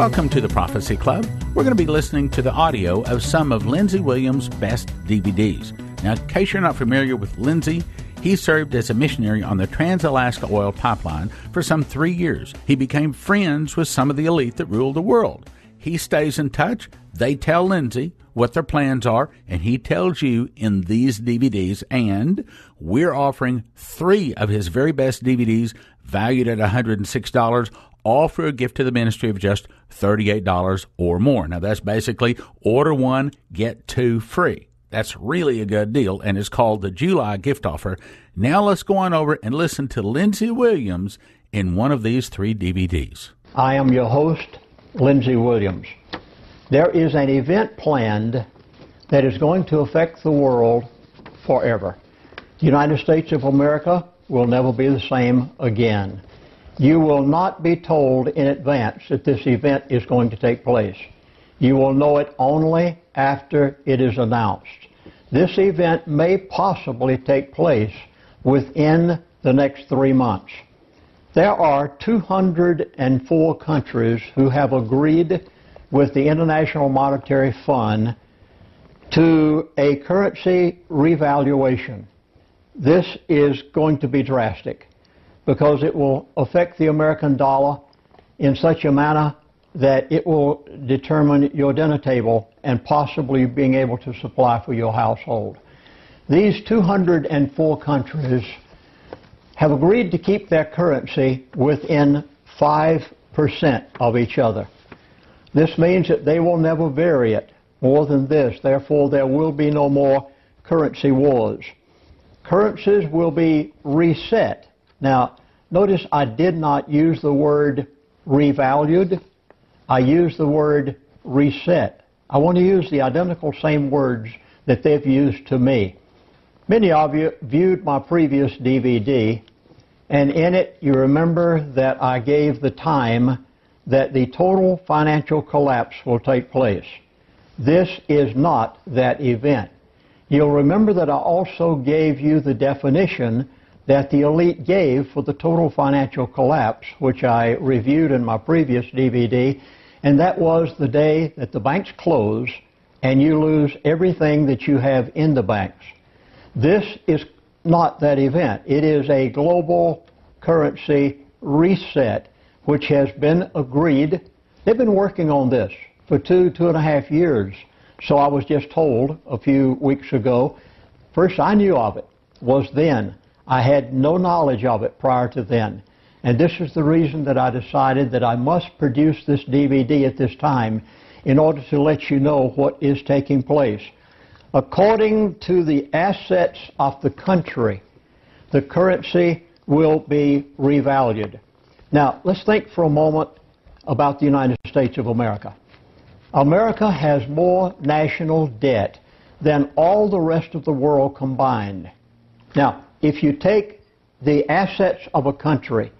Welcome to the Prophecy Club. We're going to be listening to the audio of some of Lindsey Williams' best DVDs. Now, in case you're not familiar with Lindsey, he served as a missionary on the Trans-Alaska Oil Pipeline for some 3 years. He became friends with some of the elite that ruled the world. He stays in touch. They tell Lindsey what their plans are, and he tells you in these DVDs. And we're offering 3 of his very best DVDs valued at $106, all for a gift to the ministry of just $38 or more. Now, that's basically order 1, get 2 free. That's really a good deal, and it's called the July gift offer. Now let's go on over and listen to Lindsey Williams in one of these 3 DVDs. I am your host, Lindsey Williams. There is an event planned that is going to affect the world forever. The United States of America will never be the same again. You will not be told in advance that this event is going to take place. You will know it only after it is announced. This event may possibly take place within the next 3 months. There are 204 countries who have agreed with the International Monetary Fund to a currency revaluation. This is going to be drastic because it will affect the American dollar in such a manner that it will determine your dinner table and possibly being able to supply for your household. These 204 countries have agreed to keep their currency within 5% of each other. This means that they will never vary it more than this. Therefore, there will be no more currency wars. Currencies will be reset. Now, notice I did not use the word revalued. I used the word reset. I want to use the identical same words that they've used to me. Many of you viewed my previous DVD, and in it you remember that I gave the time that the total financial collapse will take place. This is not that event. You'll remember that I also gave you the definition that the elite gave for the total financial collapse, which I reviewed in my previous DVD, and that was the day that the banks close and you lose everything that you have in the banks. This is not that event. It is a global currency reset, which has been agreed. They've been working on this for 2.5 years. So I was just told a few weeks ago. First I knew of it was then. I had no knowledge of it prior to then. And this is the reason that I decided that I must produce this DVD at this time in order to let you know what is taking place. According to the assets of the country, the currency will be revalued. Now, let's think for a moment about the United States of America. America has more national debt than all the rest of the world combined. Now, if you take the assets of a country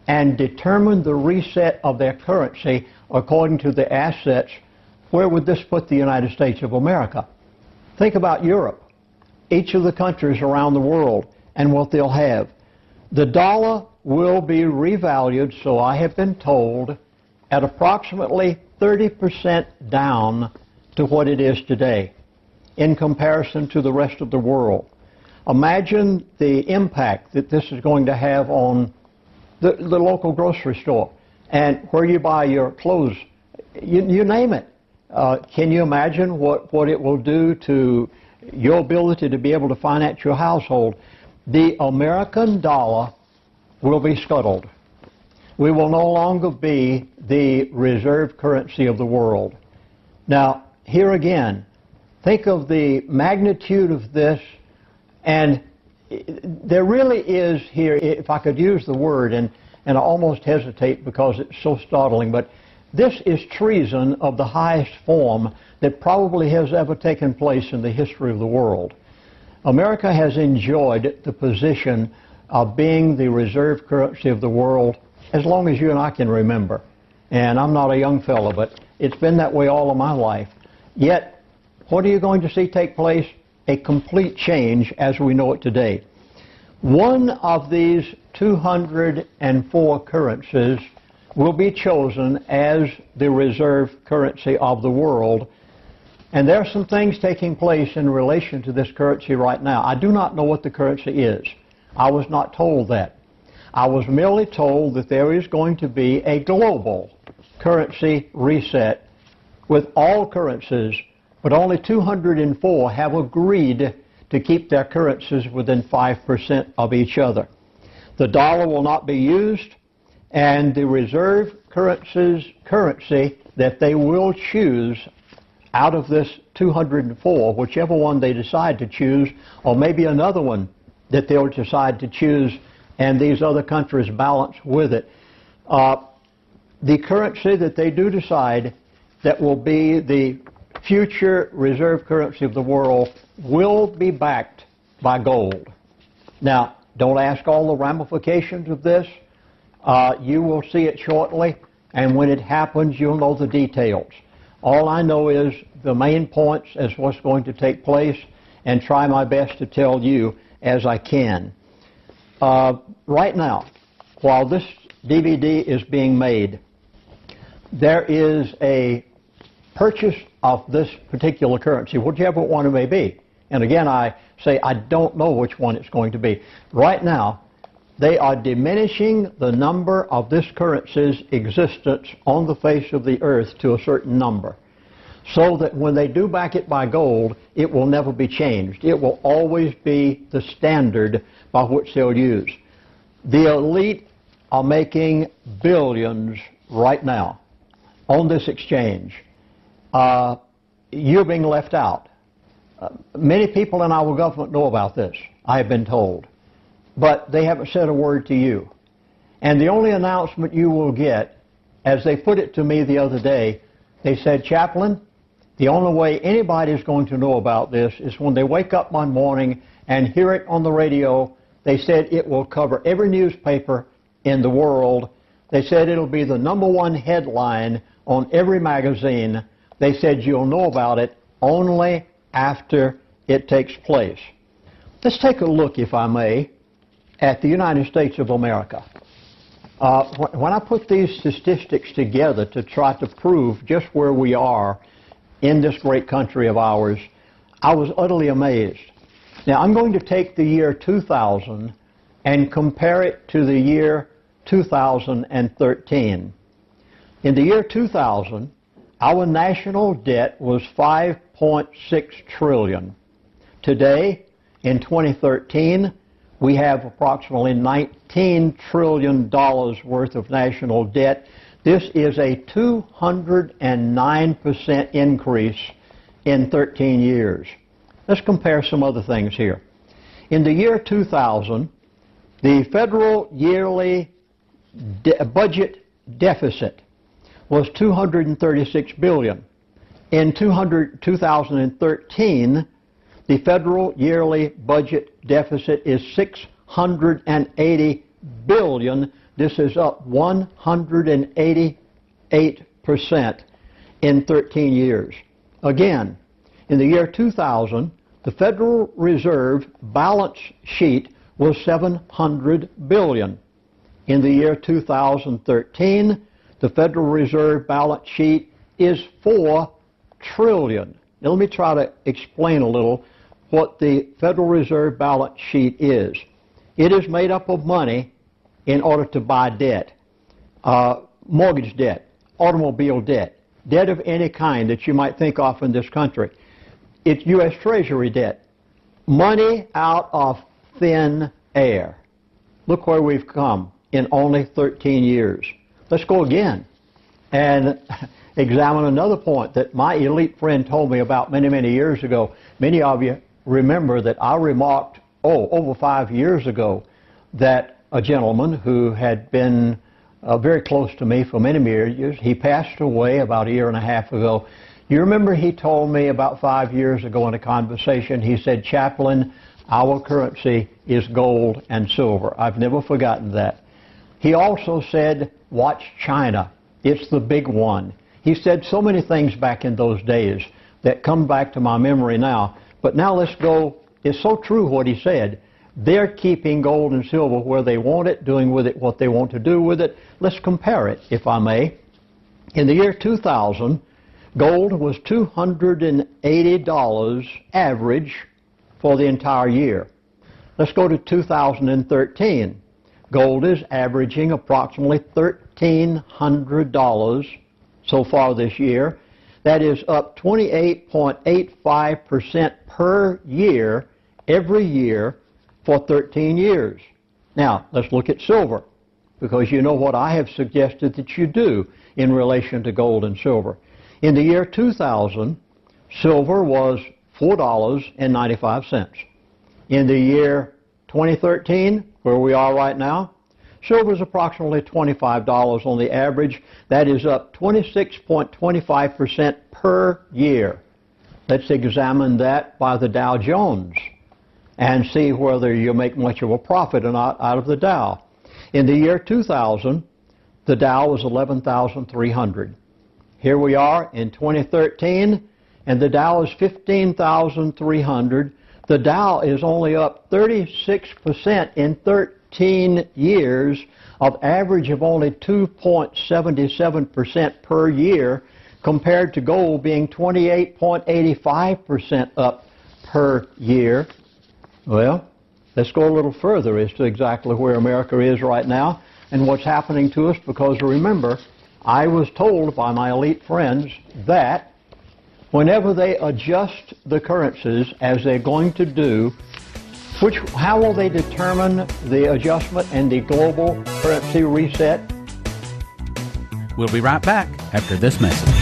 and determine the reset of their currency according to the assets, where would this put the United States of America? Think about Europe, each of the countries around the world, and what they'll have. The dollar will be revalued, so I have been told, at approximately 30% down to what it is today in comparison to the rest of the world. Imagine the impact that this is going to have on the local grocery store and where you buy your clothes, you name it. Can you imagine what it will do to your ability to be able to finance your household? The American dollar will be scuttled. We will no longer be the reserve currency of the world. Now, here again, think of the magnitude of this, and there really is here, if I could use the word, and I almost hesitate because it's so startling, but this is treason of the highest form that probably has ever taken place in the history of the world. America has enjoyed the position of being the reserve currency of the world as long as you and I can remember. And I'm not a young fellow, but it's been that way all of my life. Yet, what are you going to see take place? A complete change as we know it today. One of these 204 currencies will be chosen as the reserve currency of the world. And there are some things taking place in relation to this currency right now. I do not know what the currency is. I was not told that. I was merely told that there is going to be a global currency reset with all currencies, but only 204 have agreed to keep their currencies within 5% of each other. The dollar will not be used, and the reserve currency that they will choose out of this 204, whichever one they decide to choose, or maybe another one that they'll decide to choose, and these other countries balance with it. The currency that they do decide that will be the future reserve currency of the world will be backed by gold. Now, don't ask all the ramifications of this. You will see it shortly, and when it happens, you'll know the details. All I know is the main points as what's going to take place, and try my best to tell you as I can. Right now, while this DVD is being made, there is a purchase of this particular currency, whichever one it may be. And again, I say I don't know which one it's going to be. Right now, they are diminishing the number of this currency's existence on the face of the earth to a certain number, so that when they do back it by gold, it will never be changed. It will always be the standard by which they'll use. The elite are making billions right now on this exchange. You're being left out. Many people in our government know about this, I have been told, but they haven't said a word to you. And the only announcement you will get, as they put it to me the other day, they said, Chaplain, the only way anybody's going to know about this is when they wake up one morning and hear it on the radio. They said it will cover every newspaper in the world. They said it'll be the #1 headline on every magazine. They said you'll know about it only after it takes place. Let's take a look, if I may, at the United States of America. When I put these statistics together to try to prove just where we are in this great country of ours, I was utterly amazed. Now, I'm going to take the year 2000 and compare it to the year 2013. In the year 2000, our national debt was $5.6 trillion. Today, in 2013, we have approximately $19 trillion worth of national debt. This is a 209% increase in 13 years. Let's compare some other things here. In the year 2000, the federal yearly budget deficit was $236 billion. In 2013, the federal yearly budget deficit is $680 billion. This is up 188% in 13 years. Again, in the year 2000, the Federal Reserve balance sheet was $700 billion. In the year 2013, the Federal Reserve balance sheet is $4 trillion. Now let me try to explain a little what the Federal Reserve balance sheet is. It is made up of money in order to buy debt, mortgage debt, automobile debt, debt of any kind that you might think of in this country. It's U.S. Treasury debt, money out of thin air. Look where we've come in only 13 years. Let's go again and examine another point that my elite friend told me about many, many years ago. Many of you remember that I remarked, over 5 years ago, that a gentleman who had been very close to me for many years, he passed away about a year and a half ago. You remember he told me about 5 years ago in a conversation, he said, Chaplain, our currency is gold and silver. I've never forgotten that. He also said, watch China. It's the big one. He said so many things back in those days that come back to my memory now. But now let's go, it's so true what he said. They're keeping gold and silver where they want it, doing with it what they want to do with it. Let's compare it, if I may. In the year 2000, gold was $280 average for the entire year. Let's go to 2013. Gold is averaging approximately $1,300 so far this year. That is up 28.85% per year, every year, for 13 years. Now, let's look at silver, because you know what I have suggested that you do in relation to gold and silver. In the year 2000, silver was $4.95. In the year 2013, where we are right now, silver is approximately $25 on the average. That is up 26.25% per year. Let's examine that by the Dow Jones and see whether you make much of a profit or not out of the Dow. In the year 2000, the Dow was 11,300. Here we are in 2013, and the Dow is 15,300. The Dow is only up 36% in 13 years, of average of only 2.77% per year, compared to gold being 28.85% up per year. Well, let's go a little further as to exactly where America is right now and what's happening to us, because remember, I was told by my elite friends that whenever they adjust the currencies, as they're going to do, how will they determine the adjustment and the global currency reset? We'll be right back after this message.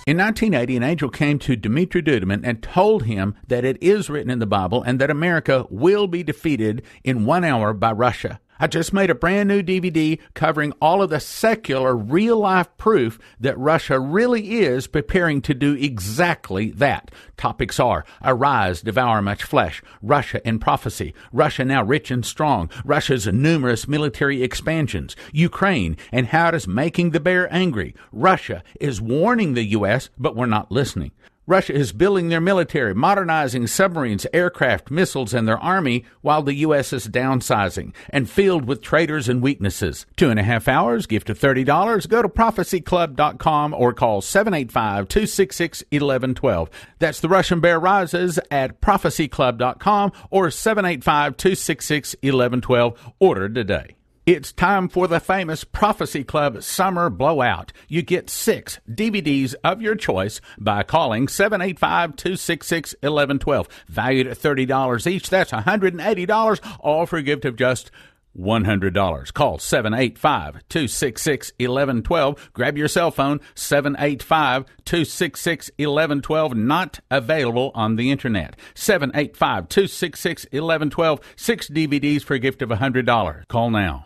In 1980, an angel came to Dmitri Duduman and told him that it is written in the Bible and that America will be defeated in 1 hour by Russia. I just made a brand new DVD covering all of the secular, real-life proof that Russia really is preparing to do exactly that. Topics are: Arise, Devour Much Flesh, Russia in Prophecy, Russia Now Rich and Strong, Russia's numerous military expansions, Ukraine, and how it is making the bear angry. Russia is warning the U.S., but we're not listening. Russia is building their military, modernizing submarines, aircraft, missiles, and their army, while the U.S. is downsizing and filled with traitors and weaknesses. 2.5 hours, gift of $30. Go to prophecyclub.com or call 785-266-1112. That's The Russian Bear Rises at prophecyclub.com or 785-266-1112. Order today. It's time for the famous Prophecy Club Summer Blowout. You get 6 DVDs of your choice by calling 785-266-1112. Valued at $30 each, that's $180, all for a gift of just $100. Call 785-266-1112. Grab your cell phone, 785-266-1112. Not available on the internet. 785-266-1112. 6 DVDs for a gift of $100. Call now.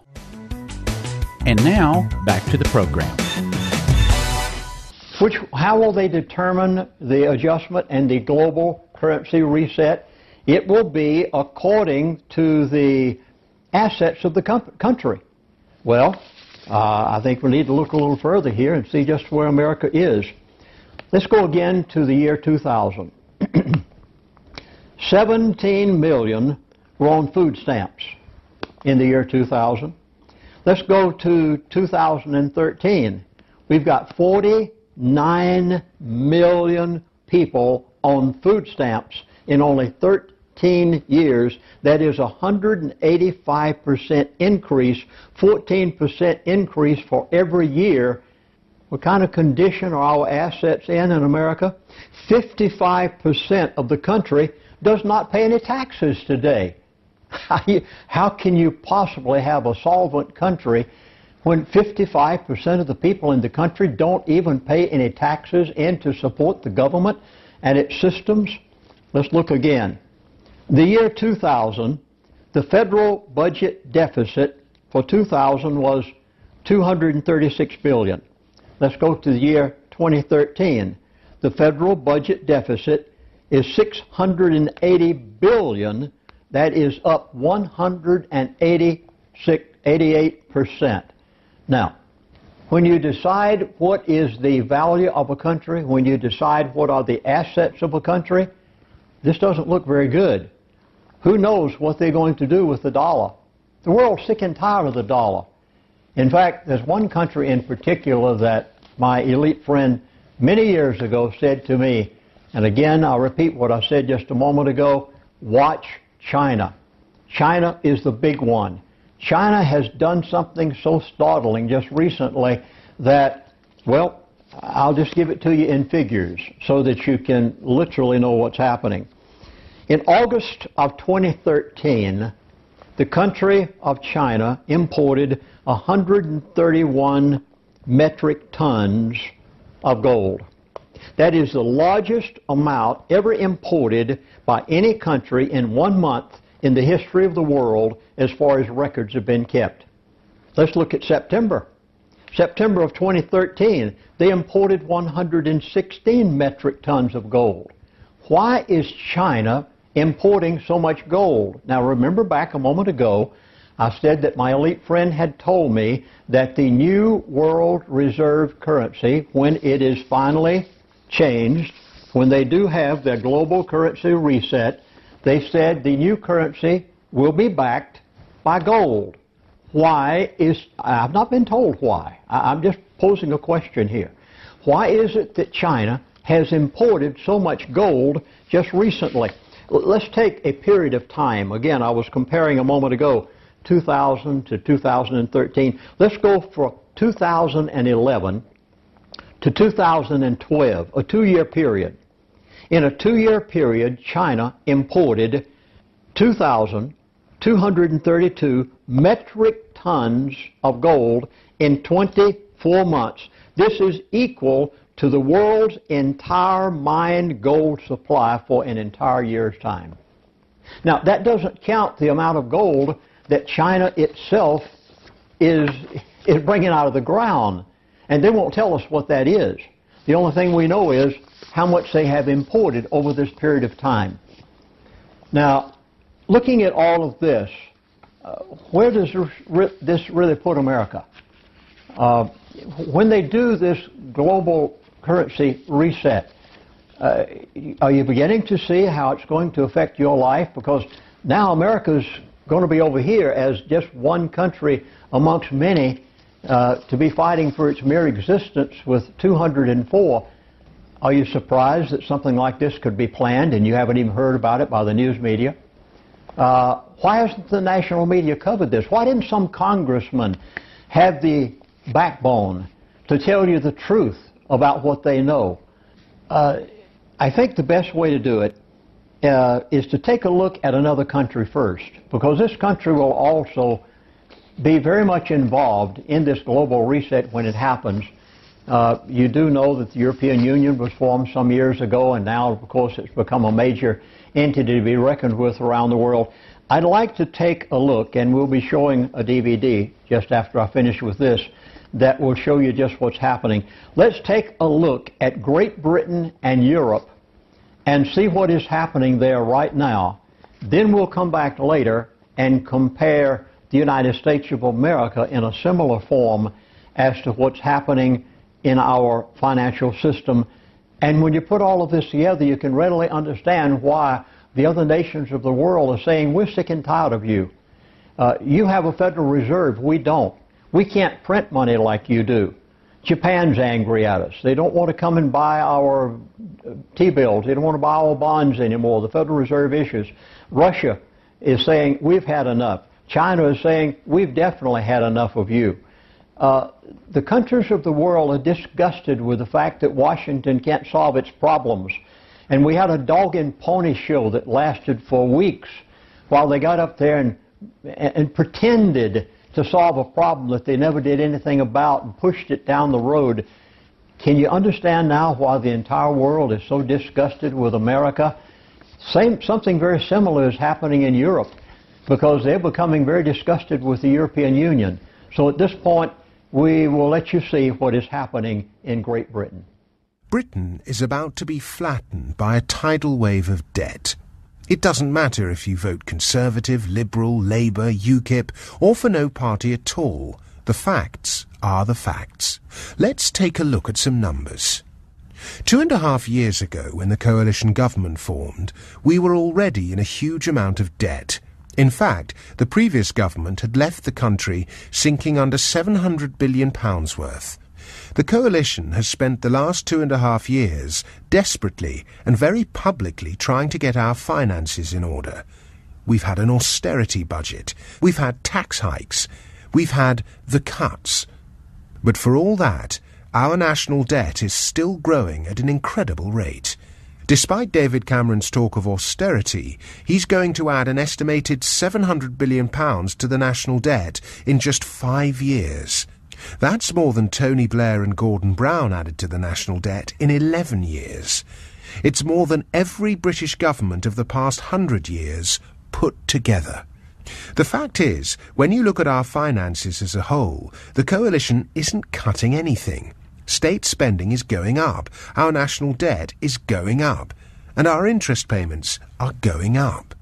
And now, back to the program. How will they determine the adjustment and the global currency reset? It will be according to the assets of the country. Well, I think we need to look a little further here and see just where America is. Let's go again to the year 2000. 17 million were on food stamps in the year 2000. Let's go to 2013. We've got 49 million people on food stamps in only 13 years. That is a 185% increase, 14% increase for every year. What kind of condition are our assets in America? 55% of the country does not pay any taxes today. How can you possibly have a solvent country when 55% of the people in the country don't even pay any taxes in to support the government and its systems? Let's look again. The year 2000, the federal budget deficit for 2000 was $236 billion. Let's go to the year 2013. The federal budget deficit is $680 billion. That is up 188%. Now, when you decide what is the value of a country, when you decide what are the assets of a country, this doesn't look very good. Who knows what they're going to do with the dollar? The world's sick and tired of the dollar. In fact, there's one country in particular that my elite friend many years ago said to me, and again I'll repeat what I said just a moment ago, watch China. China is the big one. China has done something so startling just recently that, well, I'll just give it to you in figures so that you can literally know what's happening. In August of 2013, the country of China imported 131 metric tons of gold. That is the largest amount ever imported by any country in 1 month in the history of the world as far as records have been kept. Let's look at September. September of 2013, they imported 116 metric tons of gold. Why is China importing so much gold? Now remember back a moment ago, I said that my elite friend had told me that the new world reserve currency, when it is finally changed, when they do have their global currency reset, they said the new currency will be backed by gold. Why is, I've not been told why, I'm just posing a question here. Why is it that China has imported so much gold just recently? Let's take a period of time. Again, I was comparing a moment ago 2000 to 2013. Let's go for 2011 to 2012, a 2-year period. In a 2-year period, China imported 2,232 metric tons of gold in 24 months. This is equal to the world's entire mined gold supply for an entire year's time. Now, that doesn't count the amount of gold that China itself is bringing out of the ground. And they won't tell us what that is. The only thing we know is how much they have imported over this period of time. Now, looking at all of this, where does this really put America? When they do this global currency reset, are you beginning to see how it's going to affect your life? Because now America's going to be over here as just one country amongst many to be fighting for its mere existence with 204. Are you surprised that something like this could be planned and you haven't even heard about it by the news media? Why hasn't the national media covered this? Why didn't some congressman have the backbone to tell you the truth about what they know? I think the best way to do it is to take a look at another country first, because this country will also be very much involved in this global reset when it happens. You do know that the European Union was formed some years ago, and now, of course, it's become a major entity to be reckoned with around the world. I'd like to take a look, and we'll be showing a DVD just after I finish with this, that will show you just what's happening. Let's take a look at Great Britain and Europe and see what is happening there right now. Then we'll come back later and compare the United States of America in a similar form as to what's happening in our financial system. And when you put all of this together, you can readily understand why the other nations of the world are saying, we're sick and tired of you. You have a Federal Reserve, we don't. We can't print money like you do. Japan's angry at us. They don't want to come and buy our T-bills. They don't want to buy our bonds anymore. The Federal Reserve issues. Russia is saying, we've had enough. China is saying, we've definitely had enough of you. The countries of the world are disgusted with the fact that Washington can't solve its problems. And we had a dog and pony show that lasted for weeks while they got up there and pretended to solve a problem that they never did anything about and pushed it down the road. Can you understand now why the entire world is so disgusted with America? Something very similar is happening in Europe, because they're becoming very disgusted with the European Union. So at this point, we will let you see what is happening in Great Britain. Britain is about to be flattened by a tidal wave of debt. It doesn't matter if you vote Conservative, Liberal, Labour, UKIP, or for no party at all. The facts are the facts. Let's take a look at some numbers. 2.5 years ago, when the coalition government formed, we were already in a huge amount of debt. In fact, the previous government had left the country sinking under £700 billion worth. The coalition has spent the last 2.5 years desperately and very publicly trying to get our finances in order. We've had an austerity budget. We've had tax hikes. We've had the cuts. But for all that, our national debt is still growing at an incredible rate. Despite David Cameron's talk of austerity, he's going to add an estimated £700 billion to the national debt in just 5 years. That's more than Tony Blair and Gordon Brown added to the national debt in 11 years. It's more than every British government of the past 100 years put together. The fact is, when you look at our finances as a whole, the coalition isn't cutting anything. State spending is going up, our national debt is going up, and our interest payments are going up.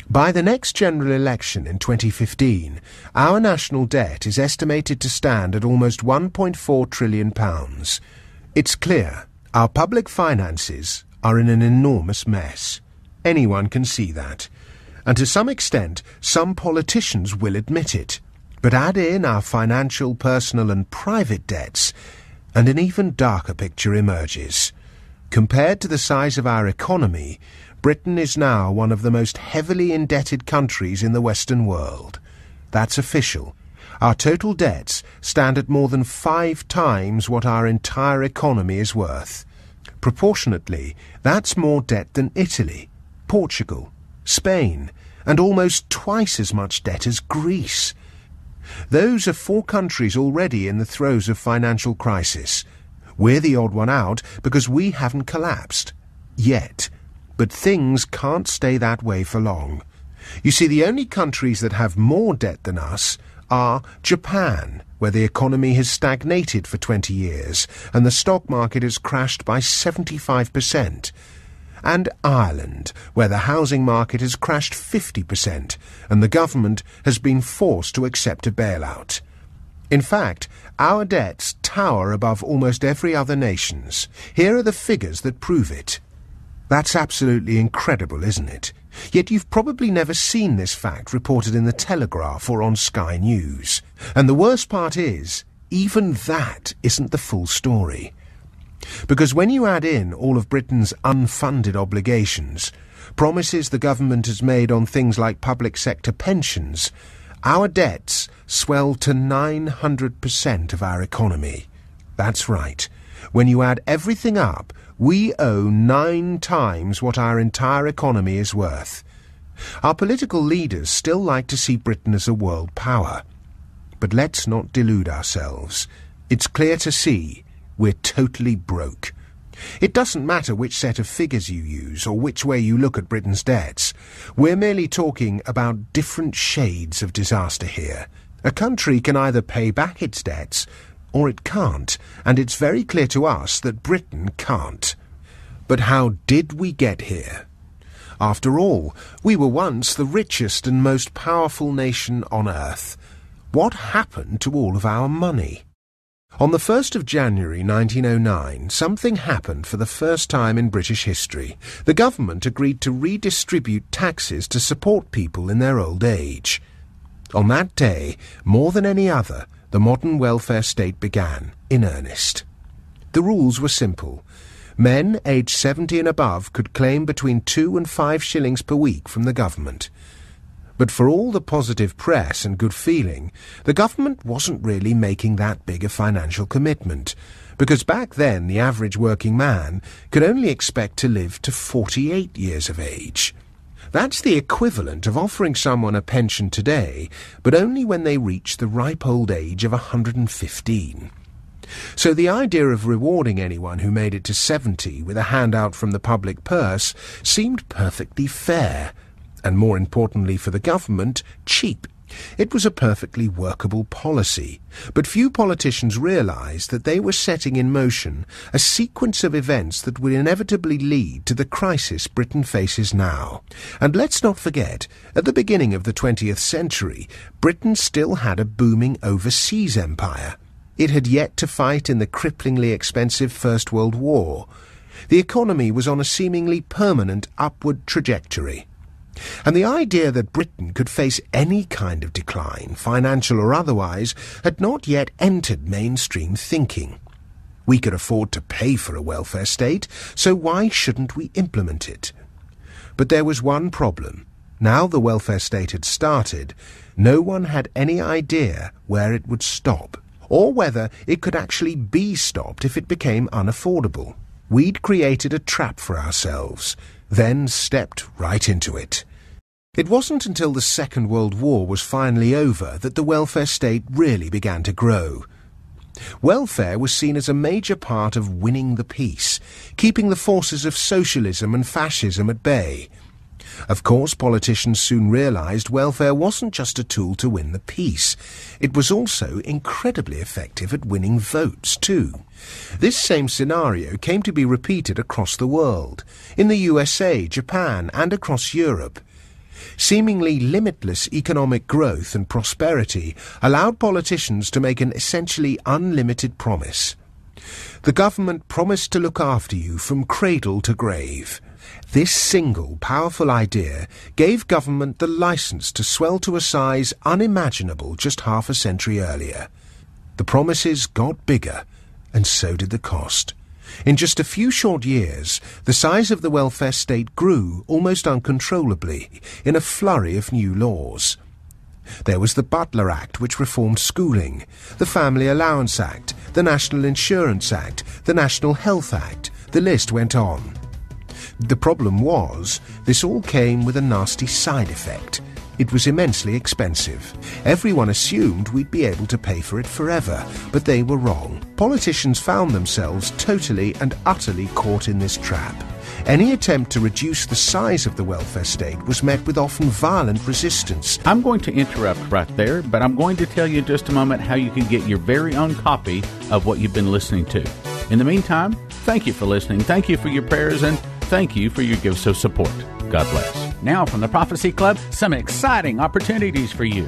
By the next general election in 2015, our national debt is estimated to stand at almost £1.4 trillion. It's clear our public finances are in an enormous mess. Anyone can see that. And to some extent, some politicians will admit it. But add in our financial, personal and private debts, and an even darker picture emerges. Compared to the size of our economy, Britain is now one of the most heavily indebted countries in the Western world. That's official. Our total debts stand at more than 5 times what our entire economy is worth. Proportionately, that's more debt than Italy, Portugal, Spain, and almost twice as much debt as Greece. Those are 4 countries already in the throes of financial crisis. We're the odd one out because we haven't collapsed. Yet. But things can't stay that way for long. You see, the only countries that have more debt than us are Japan, where the economy has stagnated for 20 years and the stock market has crashed by 75%, and Ireland, where the housing market has crashed 50% and the government has been forced to accept a bailout. In fact, our debts tower above almost every other nation's. Here are the figures that prove it. That's absolutely incredible, isn't it? Yet you've probably never seen this fact reported in the Telegraph or on Sky News. And the worst part is, even that isn't the full story. Because when you add in all of Britain's unfunded obligations, promises the government has made on things like public sector pensions, our debts swell to 900% of our economy. That's right. When you add everything up, we owe 9 times what our entire economy is worth. Our political leaders still like to see Britain as a world power. But let's not delude ourselves. It's clear to see we're totally broke. It doesn't matter which set of figures you use or which way you look at Britain's debts. We're merely talking about different shades of disaster here. A country can either pay back its debts or it can't, and it's very clear to us that Britain can't. But how did we get here? After all, we were once the richest and most powerful nation on earth. What happened to all of our money? On the 1st of January 1909, something happened for the first time in British history. The government agreed to redistribute taxes to support people in their old age. On that day, more than any other, the modern welfare state began, in earnest. The rules were simple. Men aged 70 and above could claim between 2 and 5 shillings per week from the government. But for all the positive press and good feeling, the government wasn't really making that big a financial commitment, because back then the average working man could only expect to live to 48 years of age. That's the equivalent of offering someone a pension today, but only when they reach the ripe old age of 115. So the idea of rewarding anyone who made it to 70 with a handout from the public purse seemed perfectly fair, and more importantly for the government, cheap. It was a perfectly workable policy, but few politicians realized that they were setting in motion a sequence of events that would inevitably lead to the crisis Britain faces now. And let's not forget, at the beginning of the 20th century, Britain still had a booming overseas empire. It had yet to fight in the cripplingly expensive First World War. The economy was on a seemingly permanent upward trajectory. And the idea that Britain could face any kind of decline, financial or otherwise, had not yet entered mainstream thinking. We could afford to pay for a welfare state, so why shouldn't we implement it? But there was one problem. Now the welfare state had started, no one had any idea where it would stop, or whether it could actually be stopped if it became unaffordable. We'd created a trap for ourselves, then stepped right into it. It wasn't until the Second World War was finally over that the welfare state really began to grow. Welfare was seen as a major part of winning the peace, keeping the forces of socialism and fascism at bay. Of course, politicians soon realized welfare wasn't just a tool to win the peace. It was also incredibly effective at winning votes, too. This same scenario came to be repeated across the world, in the USA, Japan, and across Europe. Seemingly limitless economic growth and prosperity allowed politicians to make an essentially unlimited promise. The government promised to look after you from cradle to grave. This single, powerful idea gave government the license to swell to a size unimaginable just half a century earlier. The promises got bigger, and so did the cost. In just a few short years, the size of the welfare state grew almost uncontrollably in a flurry of new laws. There was the Butler Act, which reformed schooling, the Family Allowance Act, the National Insurance Act, the National Health Act. The list went on. The problem was, this all came with a nasty side effect. It was immensely expensive. Everyone assumed we'd be able to pay for it forever, but they were wrong. Politicians found themselves totally and utterly caught in this trap. Any attempt to reduce the size of the welfare state was met with often violent resistance. I'm going to interrupt right there, but I'm going to tell you in just a moment how you can get your very own copy of what you've been listening to. In the meantime, thank you for listening, thank you for your prayers, and thank you for your gifts of support. God bless. Now from the Prophecy Club, some exciting opportunities for you.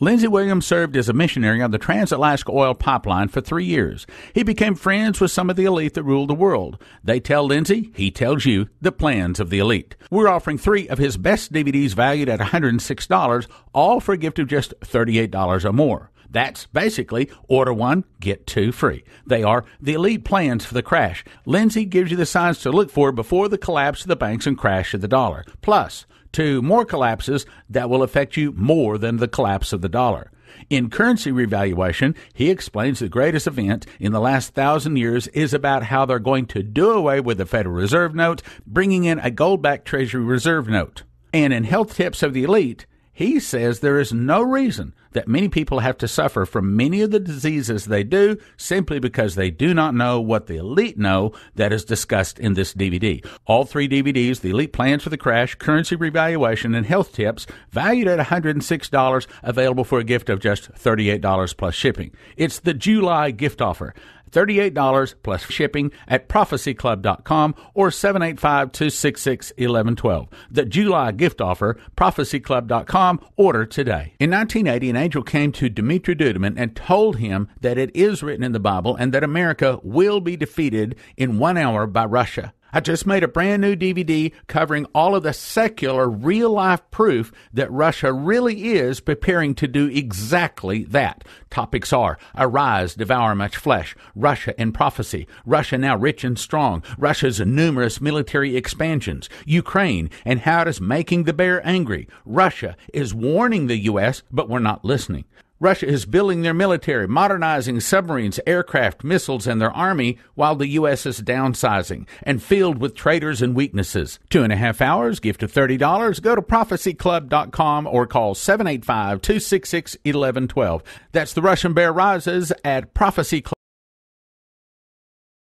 Lindsey Williams served as a missionary on the Trans-Alaska Oil Pipeline for 3 years. He became friends with some of the elite that ruled the world. They tell Lindsey, he tells you, the plans of the elite. We're offering 3 of his best DVDs valued at $106, all for a gift of just $38 or more. That's basically order 1, get 2 free. They are the elite plans for the crash. Lindsey gives you the signs to look for before the collapse of the banks and crash of the dollar. Plus, 2 more collapses that will affect you more than the collapse of the dollar. In Currency Revaluation, he explains the greatest event in the last 1,000 years is about how they're going to do away with the Federal Reserve note, bringing in a gold-backed Treasury Reserve note. And in Health Tips of the Elite, he says there is no reason that many people have to suffer from many of the diseases they do simply because they do not know what the elite know that is discussed in this DVD. All 3 DVDs, the Elite Plans for the Crash, Currency Revaluation, and Health Tips, valued at $106, available for a gift of just $38 plus shipping. It's the July gift offer. $38 plus shipping at prophecyclub.com or 785-266-1112. The July gift offer, prophecyclub.com. Order today. In 1980, an angel came to Dmitri Duduman and told him that it is written in the Bible and that America will be defeated in 1 hour by Russia. I just made a brand new DVD covering all of the secular, real-life proof that Russia really is preparing to do exactly that. Topics are Arise, Devour Much Flesh, Russia and Prophecy, Russia Now Rich and Strong, Russia's numerous military expansions, Ukraine and how it is making the bear angry. Russia is warning the U.S., but we're not listening. Russia is building their military, modernizing submarines, aircraft, missiles, and their army while the U.S. is downsizing and filled with traitors and weaknesses. 2.5 hours, gift of $30. Go to prophecyclub.com or call 785-266-1112. That's The Russian Bear Rises at Prophecy Club.